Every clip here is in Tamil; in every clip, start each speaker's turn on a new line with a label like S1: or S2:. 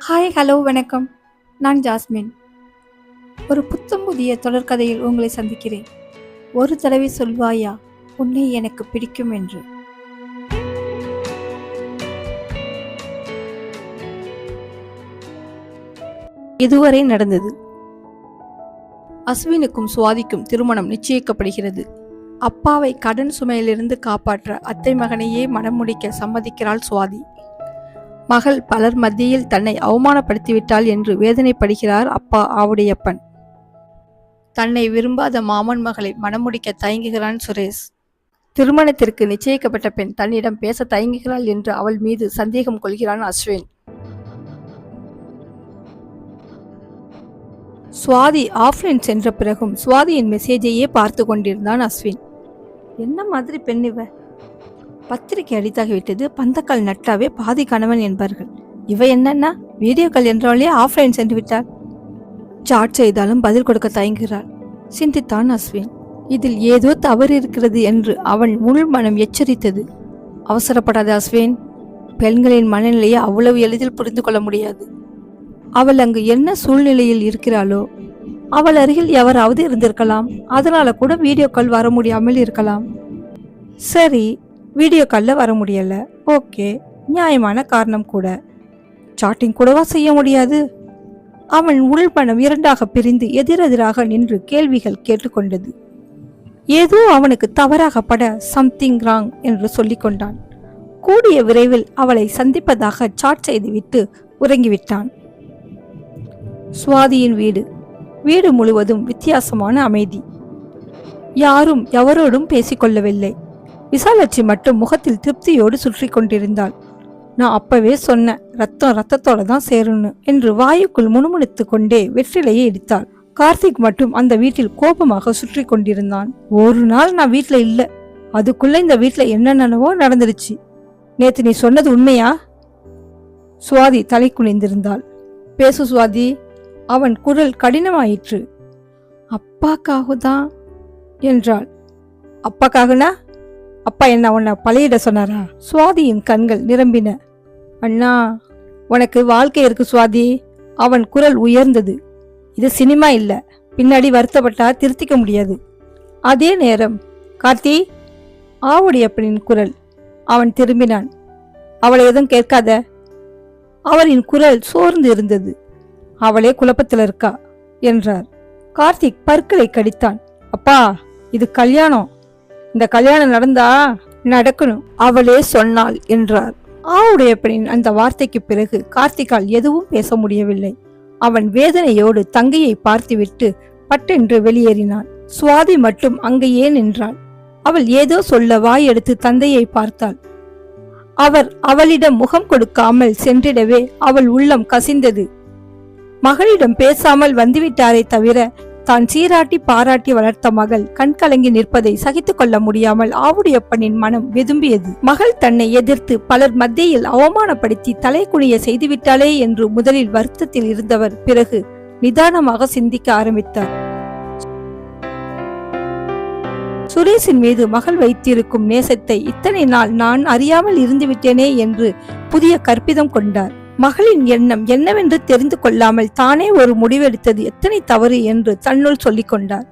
S1: ஹாய் ஹலோ வணக்கம். நான் ஜாஸ்மின். ஒரு புத்தம் புதிய தொடர்கதையில் உங்களை சந்திக்கிறேன். ஒரு தடவை சொல்வாயா உன்னை எனக்கு பிடிக்கும் என்று. இதுவரை நடந்தது. அஸ்வினுக்கும் சுவாதிக்கும் திருமணம் நிச்சயிக்கப்படுகிறது. அப்பாவை கடன் சுமையிலிருந்து காப்பாற்ற அத்தை மகனையே மனம் முடிக்க சம்மதிக்கிறாள் சுவாதி. மகள் பலர் மத்தியில் தன்னை அவமானப்படுத்திவிட்டாள் என்று வேதனைப்படுகிறார் அப்பா ஆவுடையப்பன். தன்னை விரும்பாத மாமன் மகளை மணமுடிக்க தயங்குகிறான் சுரேஷ். திருமணத்திற்கு நிச்சயிக்கப்பட்ட பெண் தன்னிடம் பேச தயங்குகிறாள் என்று அவள் மீது சந்தேகம் கொள்கிறான் அஸ்வின். சுவாதி ஆஃப்லைன் சென்ற பிறகும் சுவாதியின் மெசேஜையே பார்த்து கொண்டிருந்தான் அஸ்வின். என்ன மாதிரி பெண் இவ? பத்திரிகை அடித்தாகிவிட்டது, பந்தக்கால் நட்டாவே பாதி கணவன் என்பார்கள். இவ என்னன்னா வீடியோ கால் என்றாலே ஆஃப்லைன் சென்று விட்டாள். சாட் செய்தாலும் பதில் கொடுக்க தயங்குகிறாள். சிந்தித்தான் அஸ்வின். இதில் ஏதோ தவறு இருக்கிறது என்று அவன் உள் மனம் எச்சரித்தது. அவசரப்படாத அஸ்வின், பெண்களின் மனநிலையை அவ்வளவு எளிதில் புரிந்து கொள்ள முடியாது. அவள் அங்கு என்ன சூழ்நிலையில் இருக்கிறாளோ அவள் அருகில் எவராவது இருந்திருக்கலாம். அதனால கூட வீடியோ கால் வர முடியாமல் இருக்கலாம். சரி, வீடியோ காலில் வர முடியல, ஓகே, நியாயமான காரணம் கூட. சாட்டிங் கூடவா செய்ய முடியாது? அவன் உள்மனம் இரண்டாக பிரிந்து எதிரெதிராக நின்று கேள்விகள் கேட்டுக்கொண்டது. ஏதோ அவனுக்கு தவறாக பட சம்திங் ராங் என்று சொல்லிக்கொண்டான். கூடிய விரைவில் அவளை சந்திப்பதாக சாட் செய்துவிட்டு உறங்கிவிட்டான். சுவாதியின் வீடு. வீடு முழுவதும் வித்தியாசமான அமைதி. யாரும் எவரோடும் பேசிக்கொள்ளவில்லை. விசாலட்சி மட்டும் முகத்தில் திருப்தியோடு சுற்றி கொண்டிருந்தாள். நான் அப்பவே சொன்னேன், ரத்தம் ரத்தத்தோட தான் சேரும்னு என்று வாயுக்குள் முணுமுணுத்து கொண்டே வெற்றிலையை இடித்தாள். கார்த்திக் மட்டும் அந்த வீட்டில் கோபமாக சுற்றி கொண்டிருந்தான். ஒரு நாள் நான் வீட்டுல இல்ல, அதுக்குள்ள இந்த வீட்டுல என்னென்னவோ நடந்துருச்சு. நேத்து நீ சொன்னது உண்மையா? சுவாதி தலை குனிந்திருந்தாள். பேசு சுவாதி. அவன் குரல் கடினமாயிற்று. அப்பாக்காகதான் என்றாள். அப்பாக்காகனா? அப்பா என்ன உன்னை பழையிட சொன்னாரா? சுவாதியின் கண்கள் நிரம்பின. அண்ணா, உனக்கு வாழ்க்கை இருக்கு சுவாதி. அவன் குரல் உயர்ந்தது. இது சினிமா இல்ல, பின்னாடி வருத்தப்பட்டா திருத்திக்க முடியாது. அதே நேரம் கார்த்தி, ஆவுடையப்பனின் குரல். அவன் திரும்பினான். அவளை எதுவும் கேட்காத. அவரின் குரல் சோர்ந்து இருந்தது. அவளே குழப்பத்தில் இருக்கா என்றார். கார்த்திக் பற்களை கடித்தான். அப்பா, இது கல்யாணம். இந்த கல்யாணம் நடந்தா நடக்கணும், அவளே சொன்னாள் என்றார். ஆவுடையப்பனின் அந்த வார்த்தைக்கு பிறகு கார்த்திகால் எதுவும் பேச முடியவில்லை. அவன் வேதனையோடு தங்கையை பார்த்துவிட்டு பட்டென்று வெளியேறினான். சுவாதி மட்டும் அங்கேயே நின்றாள். அவள் ஏதோ சொல்ல வாயெடுத்து தந்தையை பார்த்தாள். அவர் அவளிடம் முகம் கொடுக்காமல் சென்றிடவே அவள் உள்ளம் கசிந்தது. மகளிடம் பேசாமல் வந்துவிட்டாரே தவிர தான் சீராட்டி பாராட்டி வளர்த்த மகள் கண்கலங்கி நிற்பதை சகித்துக் கொள்ள முடியாமல் ஆவுடையப்பனின் மனம் வெதும்பியது. மகள் தன்னை எதிர்த்து பலர் மத்தியில் அவமானப்படுத்தி தலை குனிய செய்துவிட்டாளே என்று முதலில் வருத்தத்தில் இருந்தவர் பிறகு நிதானமாக சிந்திக்க ஆரம்பித்தார். சுரேஷின் மீது மகள் வைத்திருக்கும் நேசத்தை இத்தனை நாள் நான் அறியாமல் இருந்துவிட்டேனே என்று புதிய கற்பிதம் கொண்டார். மகளின் எண்ணம் என்னவென்று தெரிந்து கொள்ளாமல் தானே ஒரு முடிவெடுத்தது எத்தனை தவறு என்று தன்னுள் சொல்லிக் கொண்டார்.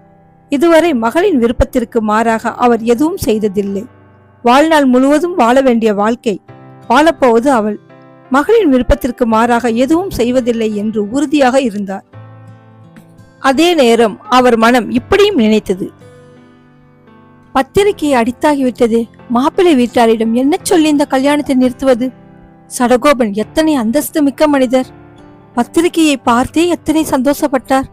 S1: இதுவரை மகளின் விருப்பத்திற்கு மாறாக அவர் எதுவும் செய்ததில்லை. வாழ்நாள் முழுவதும் வாழ வேண்டிய வாழ்க்கை வாழப்போவது அவள். மகளின் விருப்பத்திற்கு மாறாக எதுவும் செய்வதில்லை என்று உறுதியாக இருந்தார். அதே நேரம் அவர் மனம் இப்படியும் நினைத்தது. பத்திரிகையை அடித்தாகிவிட்டது, மாப்பிள்ளை வீட்டாரிடம் என்ன சொல்லி இந்த கல்யாணத்தை நிறுத்துவது? சடகோபன் எத்தனை அந்தஸ்து மிக்க மனிதர். பத்திரிகையை பார்த்தே எத்தனை சந்தோஷப்பட்டார்.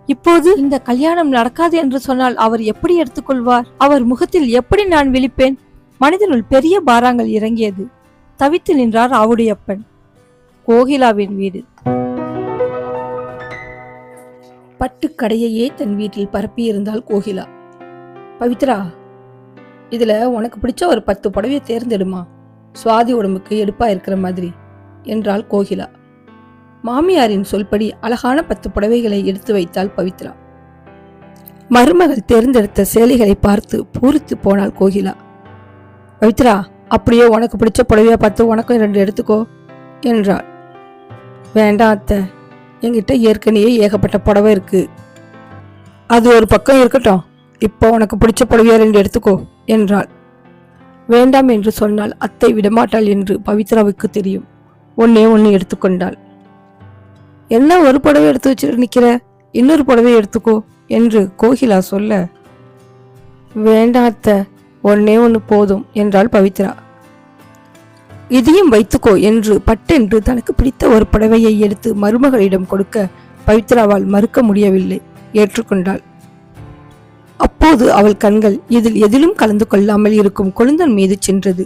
S1: இப்போது இந்த கல்யாணம் நடக்காது என்று சொன்னால் அவர் எப்படி எடுத்துக்கொள்வார்? அவர் முகத்தில் எப்படி நான் விழிப்பேன்? மனிதனுள் பெரிய பாரங்கள் இறங்கியது. தவித்து நின்றார் ஆவுடையப்பன். கோகிலாவின் வீடு. பட்டுக்கடையையே தன் வீட்டில் பரப்பியிருந்தாள் கோகிலா. பவித்ரா, இதுல உனக்கு பிடிச்ச ஒரு 10 புடவையை தேர்ந்தெடுமா, சுவாதி உடம்புக்கு எடுப்பா இருக்கிற மாதிரி என்றாள் கோகிலா. மாமியாரின் சொல்படி அழகான 10 புடவைகளை எடுத்து வைத்தாள் பவித்ரா. மருமகள் தேர்ந்தெடுத்த சேலைகளை பார்த்து பூரித்து போனாள் கோகிலா. பவித்ரா, அப்படியே உனக்கு பிடிச்ச புடவையா பார்த்து உனக்கும் 2 எடுத்துக்கோ என்றாள். வேண்டாம் அத்தை, என்கிட்ட ஏற்கனவே ஏகப்பட்ட புடவை இருக்கு. அது ஒரு பக்கம் இருக்கட்டும், இப்போ உனக்கு பிடிச்ச புடவையா 2 எடுத்துக்கோ என்றாள். வேண்டாம் என்று சொன்னால் அத்தை விடமாட்டாள் என்று பவித்ராவுக்கு தெரியும். ஒன்னே ஒன்று எடுத்துக்கொண்டாள். என்ன ஒரு புடவை எடுத்து வச்சுட்டு நிக்கிற, இன்னொரு புடவை எடுத்துக்கோ என்று கோகிலா சொல்ல, வேண்டாம் அத்தை, ஒன்னே ஒன்று போதும் என்றாள் பவித்ரா. இதையும் வைத்துக்கோ என்று பட்டென்று தனக்கு பிடித்த ஒரு புடவையை எடுத்து மருமகளிடம் கொடுக்க பவித்ராவால் மறுக்க முடியவில்லை. ஏற்றுக்கொண்டாள். அப்போது அவள் கண்கள் இதில் எதிலும் கலந்து கொள்ளாமல் இருக்கும் கொழுந்தன் மீது சென்றது.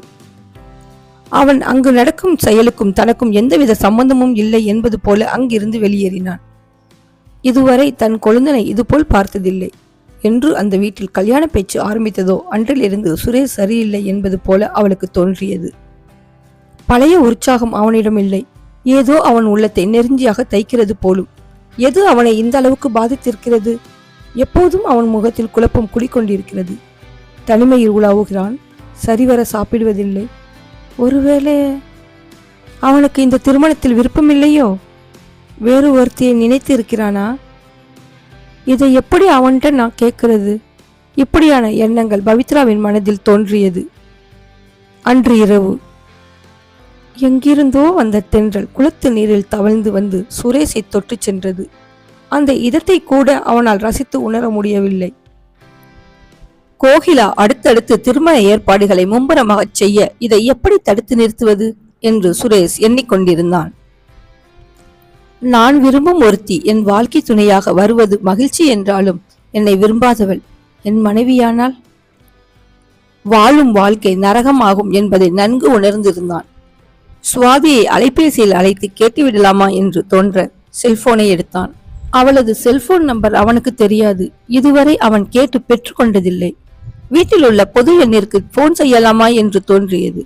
S1: அவன் அங்கு நடக்கும் செயலுக்கும் தனக்கும் எந்தவித சம்பந்தமும் இல்லை என்பது போல அங்கிருந்து வெளியேறினான். இதுவரை தன் கொழுந்தனை இதுபோல் பார்த்ததில்லை. என்று அந்த வீட்டில் கல்யாண பேச்சு ஆரம்பித்ததோ அன்றிலிருந்து சுரேஷ் சரியில்லை என்பது போல அவளுக்கு தோன்றியது. பழைய உற்சாகம் அவனிடம் இல்லை. ஏதோ அவன் உள்ளத்தை நெருஞ்சியாக தைக்கிறது போலும். எது அவனை இந்த அளவுக்கு பாதித்திருக்கிறது? எப்போதும் அவன் முகத்தில் குழப்பம் குடிக்கொண்டிருக்கிறது. தனிமையில் உலாவுகிறான், சரிவர சாப்பிடுவதில்லை. ஒருவேளை அவனுக்கு இந்த திருமணத்தில் விருப்பமில்லையோ? வேறு ஒருத்தியை நினைத்து இருக்கிறானா? இதை எப்படி அவன்கிட்ட நான் கேட்கிறது? இப்படியான எண்ணங்கள் பவித்ராவின் மனதில் தோன்றியது. அன்று இரவு எங்கிருந்தோ வந்த தென்றல் குளத்து நீரில் தவழ்ந்து வந்து சுரேஷை தொட்டு சென்றது. அந்த இதத்தை கூட அவனால் ரசித்து உணர முடியவில்லை. கோகிலா அடுத்தடுத்து திருமண ஏற்பாடுகளை மும்பரமாக செய்ய இதை எப்படி தடுத்து நிறுத்துவது என்று சுரேஷ் எண்ணிக்கொண்டிருந்தான். நான் விரும்பும் ஒருத்தி என் வாழ்க்கை துணையாக வருவது மகிழ்ச்சி என்றாலும் என்னை விரும்பாதவள் என் மனைவியானால் வாழும் வாழ்க்கை நரகம் ஆகும் என்பதை நன்கு உணர்ந்திருந்தான். சுவாதியை அலைபேசியில் அழைத்து கேட்டுவிடலாமா என்று தோன்ற செல்போனை எடுத்தான். அவளது செல்போன் நம்பர் அவனுக்கு தெரியாது. இதுவரை அவன் கேட்டு பெற்றுக்கொண்டதில்லை. வீட்டில் உள்ள பொது எண்ணிற்கு போன் செய்யலாமா என்று தோன்றியது.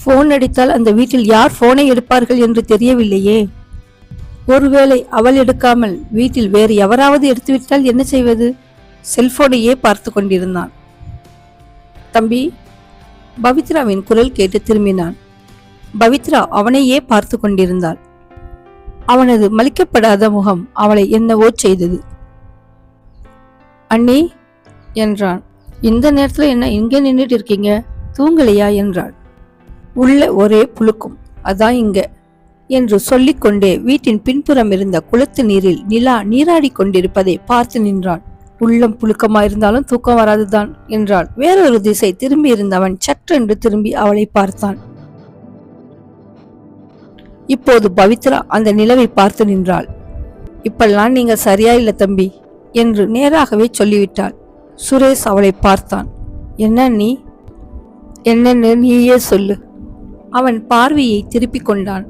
S1: போன் அடித்தால் அந்த வீட்டில் யார் போனை எடுப்பார்கள் என்று தெரியவில்லையே. ஒருவேளை அவள் எடுக்காமல் வீட்டில் வேறு எவராவது எடுத்துவிட்டால் என்ன செய்வது? செல்போனையே பார்த்து கொண்டிருந்தான். தம்பி, பவித்ராவின் குரல் கேட்டு திரும்பினான். பவித்ரா அவனையே பார்த்து கொண்டிருந்தாள். அவனது மலிக்கப்படாத முகம் அவளை என்னவோ செய்தது. அண்ணி என்றான். இந்த நேரத்துல என்ன இங்கே நின்றுட்டு இருக்கீங்க, தூங்கலையா என்றாள். உள்ள ஒரே புழுக்கும், அதான் இங்க என்று சொல்லிக்கொண்டே வீட்டின் பின்புறம் இருந்த குளத்து நீரில் நிலா நீராடி கொண்டிருப்பதை பார்த்து நின்றான். உள்ளம் புழுக்கமாயிருந்தாலும் தூக்கம் வராதுதான் என்றாள். வேறொரு திசை திரும்பி இருந்தவன் சற்றென்று திரும்பி அவளை பார்த்தான். இப்போது பவித்ரா அந்த நிலவை பார்த்து நின்றாள். இப்பெல்லாம் நீங்க சரியா இல்ல தம்பி என்று நேராகவே சொல்லிவிட்டாள். சுரேஷ் அவளை பார்த்தான். என்ன நீ? என்னன்னு நீயே சொல்லு. அவன் பார்வையை திருப்பிக் கொண்டான்.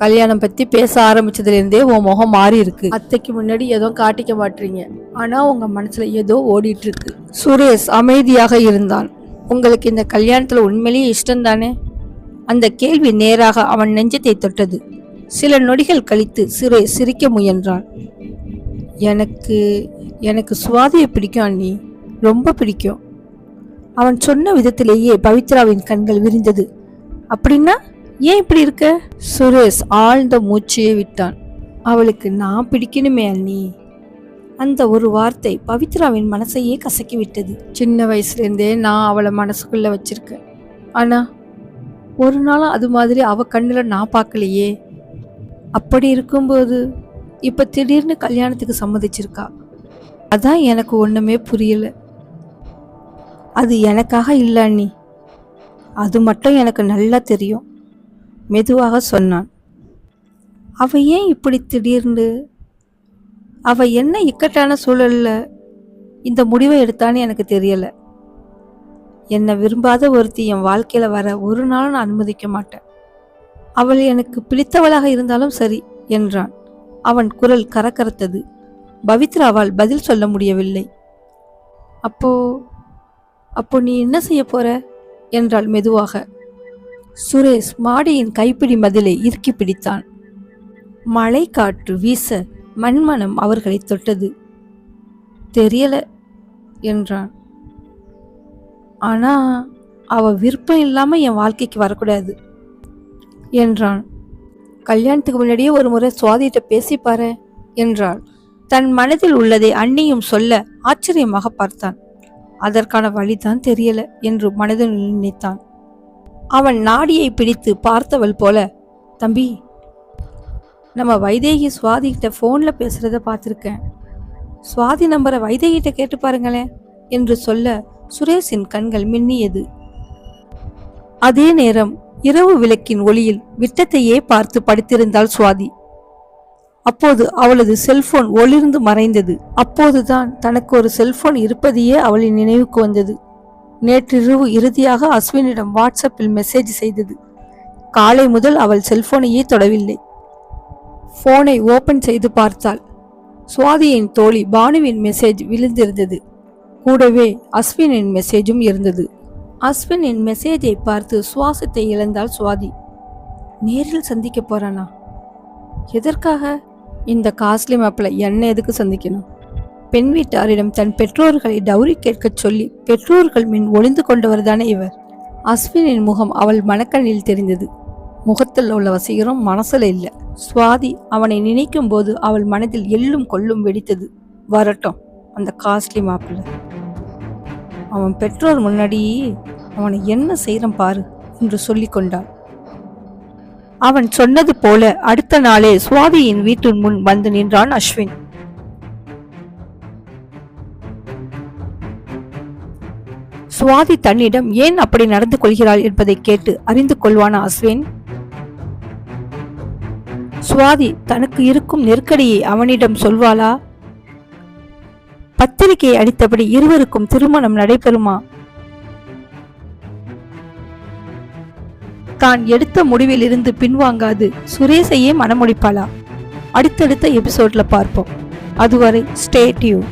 S1: கல்யாணம் பத்தி பேச ஆரம்பிச்சதுல இருந்தே உன் முகம் மாறி இருக்கு. அத்தைக்கு முன்னாடி ஏதோ காட்டிக்க மாட்டீங்க, ஆனா உங்க மனசுல ஏதோ ஓடிட்டு இருக்கு. சுரேஷ் அமைதியாக இருந்தான். உங்களுக்கு இந்த கல்யாணத்துல உண்மையிலேயே இஷ்டம் தானே? அந்த கேள்வி நேராக அவன் நெஞ்சத்தை தொட்டது. சில நொடிகள் கழித்து சுரேஷ் சிரிக்க முயன்றான். எனக்கு சுவாதியை பிடிக்கும் அண்ணி, ரொம்ப பிடிக்கும். அவன் சொன்ன விதத்திலேயே பவித்ராவின் கண்கள் விரிந்தது. அப்படின்னா ஏன் இப்படி இருக்க? சுரேஷ் ஆழ்ந்த மூச்சையே விட்டான். அவளுக்கு நான் பிடிக்கணுமே அண்ணி. அந்த ஒரு வார்த்தை பவித்ராவின் மனசையே கசக்கி விட்டது. சின்ன வயசுலேருந்தே நான் அவளை மனசுக்குள்ள வச்சிருக்கேன். ஆனா ஒரு நாளும் அது மாதிரி அவ கண்ணுல நான் பார்க்கலையே. அப்படி இருக்கும்போது இப்ப திடீர்னு கல்யாணத்துக்கு சம்மதிச்சிருக்கா. அதான் எனக்கு ஒண்ணுமே புரியல. அது எனக்காக இல்லை அண்ணி, அது மட்டும் எனக்கு நல்லா தெரியும், மெதுவாக சொன்னான். அவ ஏன் இப்படி திடீர்னு, அவ என்ன இக்கட்டான சூழல்ல இந்த முடிவை எடுத்தான்னு எனக்கு தெரியல. என்னை விரும்பாத ஒருத்தி என் வாழ்க்கையில வர ஒரு நாளும் நான் அனுமதிக்க மாட்டேன். அவள் எனக்கு பிடித்தவளாக இருந்தாலும் சரி என்றான். அவன் குரல் கரகரத்தது. பவித்ராவால் பதில் சொல்ல முடியவில்லை. அப்போ நீ என்ன செய்ய போற என்றாள் மெதுவாக. சுரேஷ் மாடியின் கைப்பிடி மதிலை இறுக்கி பிடித்தான். மழை காற்று வீச மண்மனம் அவர்களை தொட்டது. தெரியல என்றான். ஆனா அவ விருப்பம் இல்லாம என் வாழ்க்கைக்கு வரக்கூடாது என்றான். கல்யாணத்துக்கு முன்னாடியே ஒரு முறை சுவாதிகிட்ட பேசி பாரு என்றாள். தன் மனதில் உள்ளதை அண்ணியும் சொல்ல ஆச்சரியமாக பார்த்தான். அதற்கான வழிதான் தெரியல என்று மனதில் நினைத்தான். அவன் நாடியை பிடித்து பார்த்தவள் போல, தம்பி, நம்ம வைதேகி சுவாதி கிட்ட போன்ல பேசுறத பார்த்திருக்கேன். சுவாதி நம்பரை வைதேகிட்ட கேட்டு பாருங்களேன் என்று சொல்ல சுரேஷின் கண்கள் மின்னியது. அதே நேரம் இரவு விளக்கின் ஒளியில் விட்டத்தையே பார்த்து படுத்திருந்தாள் சுவாதி. அப்போது அவளது செல்போன் ஒளிர்ந்து மறைந்தது. அப்போதுதான் தனக்கு ஒரு செல்போன் இருப்பதையே அவளின் நினைவுக்கு வந்தது. நேற்றிரவு இறுதியாக அஸ்வினிடம் வாட்ஸ்அப்பில் மெசேஜ் செய்தது. காலை முதல் அவள் செல்போனையே தொடவில்லை. போனை ஓபன் செய்து பார்த்தாள். சுவாதியின் தோழி பானுவின் மெசேஜ் விழுந்திருந்தது. கூடவே அஸ்வினின் மெசேஜும் இருந்தது. அஸ்வினின் மெசேஜை பார்த்து சுவாசத்தை இழந்தாள் சுவாதி. நேரில் சந்திக்க போறானா? எதற்காக? இந்த காஸ்ட்லி மாப்பிள்ள என்ன எதுக்கு சந்திக்கணும்? பெண் வீட்டாரிடம் தன் பெற்றோர்களை டவுரி கேட்கச் சொல்லி பெற்றோர்கள் மின் ஒளிந்து கொண்டவர் தானே இவர். அஸ்வினின் முகம் அவள் மனக்கண்ணில் தெரிந்தது. முகத்தில் உள்ள வசீகரம் மனசுல இல்லை. சுவாதி அவனை நினைக்கும் போது அவள் மனதில் எள்ளும் கொள்ளும் வெடித்தது. வரட்டும் அந்த காஸ்ட்லி மாப்பிள்ள. அவன் பெற்றோர் முன்னாடி அவனை என்ன செய்யறான் பாரு என்று சொல்லி கொண்டாள். அவன் சொன்னது போல அடுத்த நாளே சுவாதியின் வீட்டின் முன் வந்து நின்றான் அஸ்வின். சுவாதி தன்னிடம் ஏன் அப்படி நடந்து கொள்கிறாள் என்பதை கேட்டு அறிந்து கொள்வானா அஸ்வின்? சுவாதி தனக்கு இருக்கும் நெருக்கடியை அவனிடம் சொல்வாளா? பத்திரிகையை அடித்தபடி இருவருக்கும் திருமணம் நடைபெறுமா? தான் எடுத்த முடிவில் இருந்து பின்வாங்காது சுரேஷையே மனமுடிப்பாளா? அடுத்தடுத்த எபிசோட்ல பார்ப்போம். அதுவரை ஸ்டே டியூன்.